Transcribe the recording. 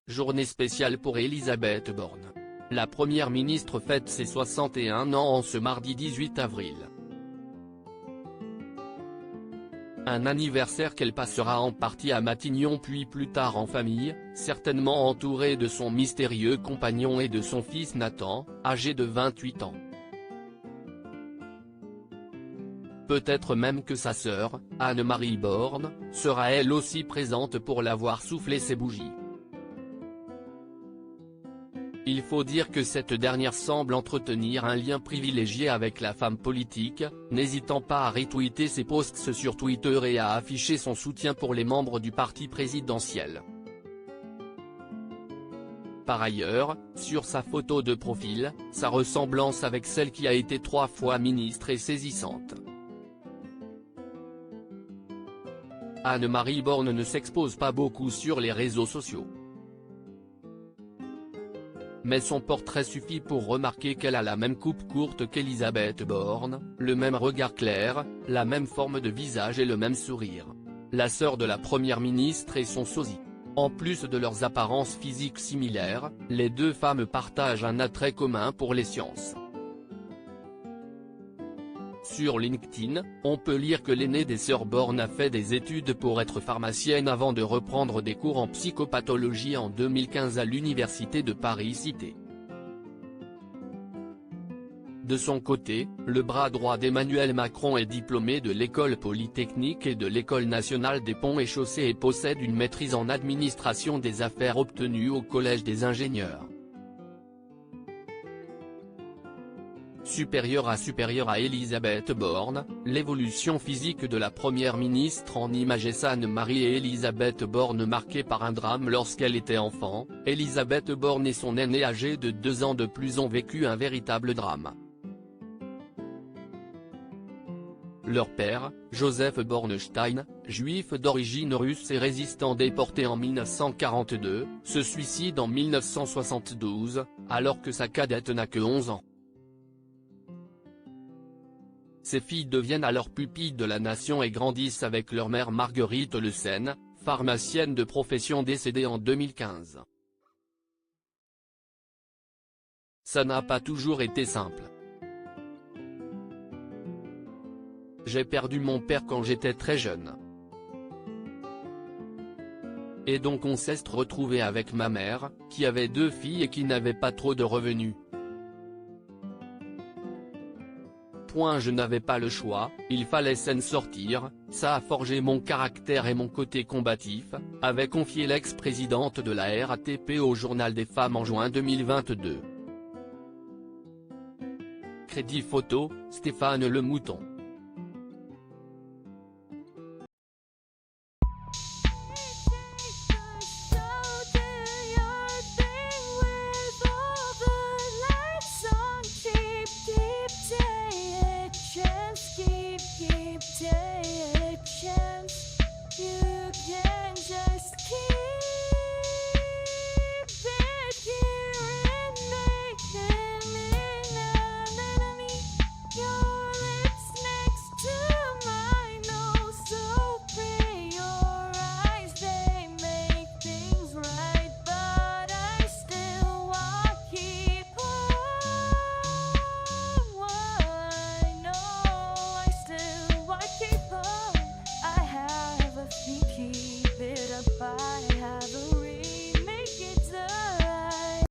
Journée spéciale pour Elisabeth Borne. La première ministre fête ses 61 ans en ce mardi 18 avril. Un anniversaire qu'elle passera en partie à Matignon puis plus tard en famille, certainement entourée de son mystérieux compagnon et de son fils Nathan, âgé de 28 ans. Peut-être même que sa sœur, Anne-Marie Borne, sera elle aussi présente pour la voir souffler ses bougies. Il faut dire que cette dernière semble entretenir un lien privilégié avec la femme politique, n'hésitant pas à retweeter ses posts sur Twitter et à afficher son soutien pour les membres du parti présidentiel. Par ailleurs, sur sa photo de profil, sa ressemblance avec celle qui a été 3 fois ministre est saisissante. Anne-Marie Borne ne s'expose pas beaucoup sur les réseaux sociaux. Mais son portrait suffit pour remarquer qu'elle a la même coupe courte qu'Elisabeth Borne, le même regard clair, la même forme de visage et le même sourire. La sœur de la première ministre est son sosie. En plus de leurs apparences physiques similaires, les deux femmes partagent un attrait commun pour les sciences. Sur LinkedIn, on peut lire que l'aînée des sœurs Borne a fait des études pour être pharmacienne avant de reprendre des cours en psychopathologie en 2015 à l'université de Paris-Cité. De son côté, le bras droit d'Emmanuel Macron est diplômé de l'École polytechnique et de l'École nationale des ponts et chaussées et possède une maîtrise en administration des affaires obtenue au Collège des ingénieurs. Supérieure à Elisabeth Borne, l'évolution physique de la première ministre en images Anne-Marie et Elisabeth Borne marquée par un drame lorsqu'elle était enfant. Elisabeth Borne et son aîné âgé de 2 ans de plus ont vécu un véritable drame. Leur père, Joseph Bornstein, juif d'origine russe et résistant déporté en 1942, se suicide en 1972, alors que sa cadette n'a que 11 ans. Ses filles deviennent alors pupilles de la nation et grandissent avec leur mère Marguerite Le Sen, pharmacienne de profession décédée en 2015. Ça n'a pas toujours été simple. J'ai perdu mon père quand j'étais très jeune. Et donc on s'est retrouvé avec ma mère, qui avait 2 filles et qui n'avait pas trop de revenus. Je n'avais pas le choix, il fallait s'en sortir, ça a forgé mon caractère et mon côté combatif, avait confié l'ex-présidente de la RATP au Journal des Femmes en juin 2022. Crédit photo, Stéphane Le Mouton.